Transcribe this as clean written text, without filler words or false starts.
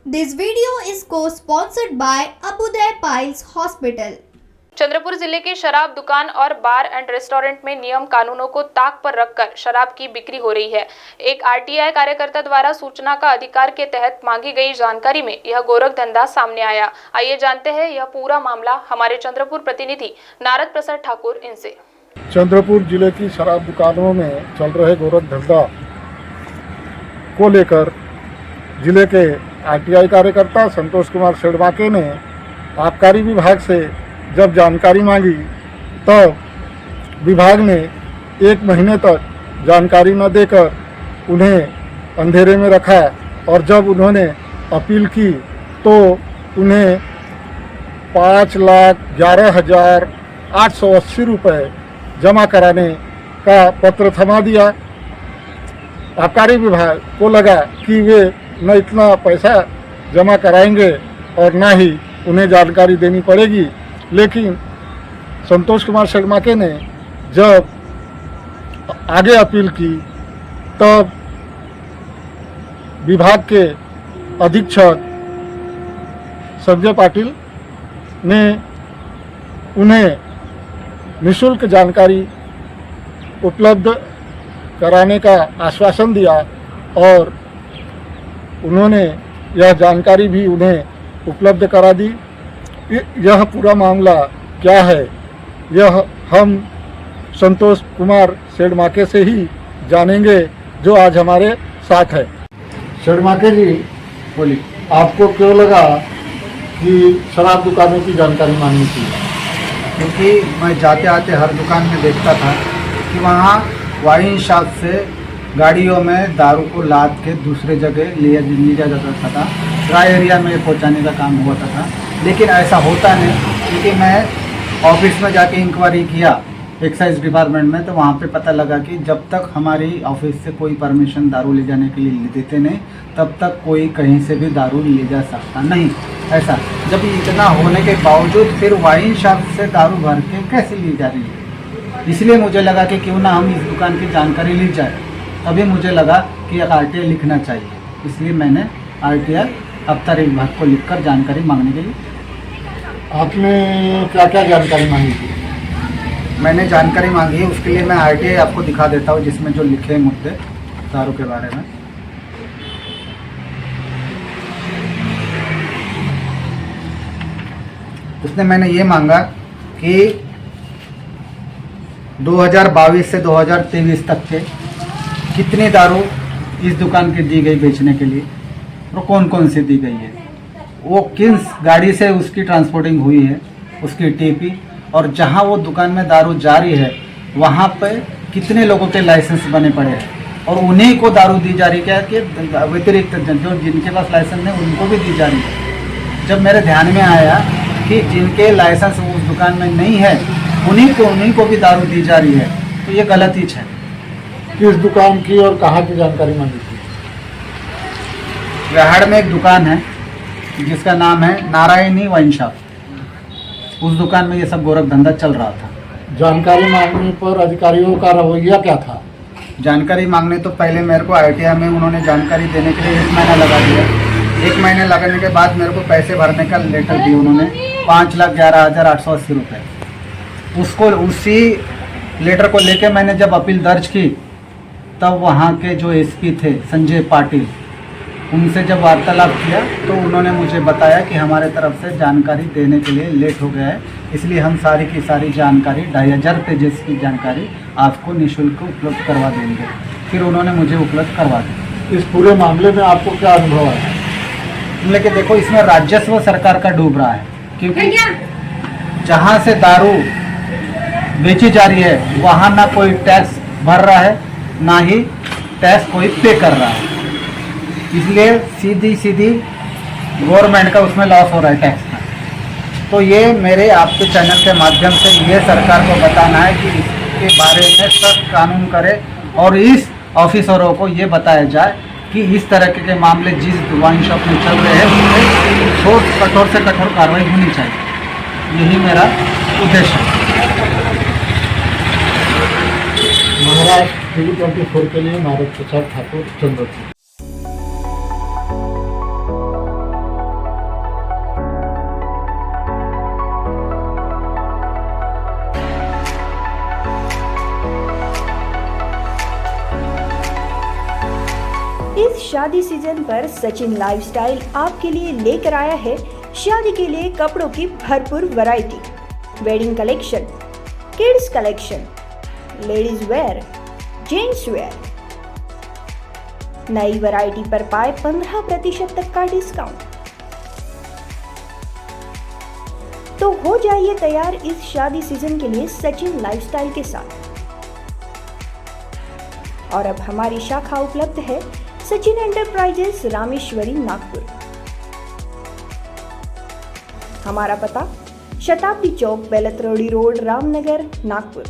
This video is co-sponsored by Abudai Piles Hospital. Chandrapur जिले के शराब दुकान और बार एंड रेस्टोरेंट में नियम कानूनों को ताक पर रखकर शराब की बिक्री हो रही है। एक आरटीआई कार्यकर्ता द्वारा सूचना का अधिकार के तहत मांगी गई जानकारी में यह गोरख धंधा सामने आया। आइए जानते हैं यह पूरा मामला हमारे चंद्रपुर प्रतिनिधि नारद प्रसाद ठाकुर इनसे। चंद्रपुर जिले की शराब दुकानों में चल रहे गोरख धंधा को लेकर जिले के आरटीआई कार्यकर्ता संतोष कुमार शेड़माके ने आबकारी विभाग से जब जानकारी मांगी तब विभाग ने 1 महीने तक जानकारी न देकर उन्हें अंधेरे में रखा और जब उन्होंने अपील की तो उन्हें 5,11,880 रुपये जमा कराने का पत्र थमा दिया। आबकारी विभाग को लगा कि वे न इतना पैसा जमा कराएंगे और न ही उन्हें जानकारी देनी पड़ेगी, लेकिन संतोष कुमार शेड़माके ने जब आगे अपील की तब विभाग के अधीक्षक संजय पाटिल ने उन्हें निःशुल्क जानकारी उपलब्ध कराने का आश्वासन दिया और उन्होंने यह जानकारी भी उन्हें उपलब्ध करा दी। यह पूरा मामला क्या है यह हम संतोष कुमार शेड़माके से ही जानेंगे जो आज हमारे साथ है। शेड़माके जी बोलिए, आपको क्यों लगा कि शराब दुकानों की जानकारी मांगनी चाहिए? क्योंकि मैं जाते आते हर दुकान में देखता था कि वहाँ वाइन शॉप से गाड़ियों में दारू को लाद के दूसरे जगह लिया जाता था, ड्राई एरिया में पहुँचाने का काम हुआ था। लेकिन ऐसा होता नहीं, क्योंकि मैं ऑफिस में जाके इंक्वायरी किया एक्साइज डिपार्टमेंट में, तो वहाँ पे पता लगा कि जब तक हमारी ऑफिस से कोई परमिशन दारू ले जाने के लिए देते नहीं तब तक कोई कहीं से भी दारू ले जा सकता नहीं। ऐसा जब इतना होने के बावजूद फिर वाइन शॉप से दारू भर के कैसे ली जा रही है, इसलिए मुझे लगा कि क्यों ना हम इस दुकान की जानकारी ली जाए। तभी मुझे लगा कि एक आरटीआई लिखना चाहिए, इसलिए मैंने आरटीआई आबकारी विभाग को लिखकर जानकारी मांगने के लिए। आपने क्या क्या जानकारी मांगी थी? मैंने जानकारी मांगी है, उसके लिए मैं आरटीआई आपको दिखा देता हूँ जिसमें जो लिखे हैं मुद्दे दारू के बारे में। उसने मैंने ये मांगा कि 2022 से 2023 तक के कितनी दारू इस दुकान की दी गई बेचने के लिए और कौन कौन सी दी गई है, वो किस गाड़ी से उसकी ट्रांसपोर्टिंग हुई है, उसकी टीपी, और जहां वो दुकान में दारू जारी है वहां पे कितने लोगों के लाइसेंस बने पड़े हैं और उन्हीं को दारू दी जा रही है कि व्यतिरिक्त जो जिनके पास लाइसेंस है उनको भी दी जा रही है। जब मेरे ध्यान में आया कि जिनके लाइसेंस उस दुकान में नहीं है उन्हीं को भी दारू दी जा रही है, तो ये गलत ही है। किस दुकान की और कहाँ की जानकारी मांगी थी? रेहाड़ में एक दुकान है जिसका नाम है नारायणी वाइन शॉप, उस दुकान में ये सब गोरख धंधा चल रहा था। जानकारी मांगने पर अधिकारियों का रवैया क्या था? जानकारी मांगने तो पहले मेरे को आरटीआई में उन्होंने जानकारी देने के लिए 1 महीना लगा दिया। 1 महीने लगाने के बाद मेरे को पैसे भरने का लेटर दिया उन्होंने 5,11,880 रुपये। उसको उसी लेटर को लेके मैंने जब अपील दर्ज की तब वहाँ के जो एसपी थे संजय पाटिल, उनसे जब वार्तालाप किया तो उन्होंने मुझे बताया कि हमारे तरफ से जानकारी देने के लिए लेट हो गया है, इसलिए हम सारी की सारी जानकारी 2,500 पेजेस की जानकारी आपको निःशुल्क उपलब्ध करवा देंगे। फिर उन्होंने मुझे उपलब्ध करवा दी। इस पूरे मामले में आपको क्या अनुभव है? लेकिन देखो इसमें राजस्व सरकार का डूब रहा है, क्योंकि जहाँ से दारू बेची जा रही है वहाँ ना कोई टैक्स भर रहा है ना ही टैक्स कोई पे कर रहा है, इसलिए सीधी गवर्नमेंट का उसमें लॉस हो रहा है टैक्स का। तो ये मेरे आपके चैनल के माध्यम से ये सरकार को बताना है कि इसके बारे में सख्त कानून करे और इस ऑफिसरों को ये बताया जाए कि इस तरह के मामले जिस वाइन शॉप में चल रहे हैं उसमें कठोर से कठोर कार्रवाई होनी चाहिए। यही मेरा उद्देश्य है। महाराष्ट्र टीवी 24 के लिए नारद प्रसाद ठाकुर, चंद्रपुर। शादी सीजन पर सचिन लाइफस्टाइल आपके लिए लेकर आया है शादी के लिए कपड़ों की भरपूर variety, wedding collection, kids collection, ladies wear, gents wear. नई वैरायटी पर पाए 15% तक का डिस्काउंट। तो हो जाइए तैयार इस शादी सीजन के लिए सचिन लाइफस्टाइल के साथ। और अब हमारी शाखा उपलब्ध है सचिन एंटरप्राइजेस, रामेश्वरी, नागपुर। हमारा पता शताब्दी चौक, बेलतरोड़ी रोड, रामनगर, नागपुर।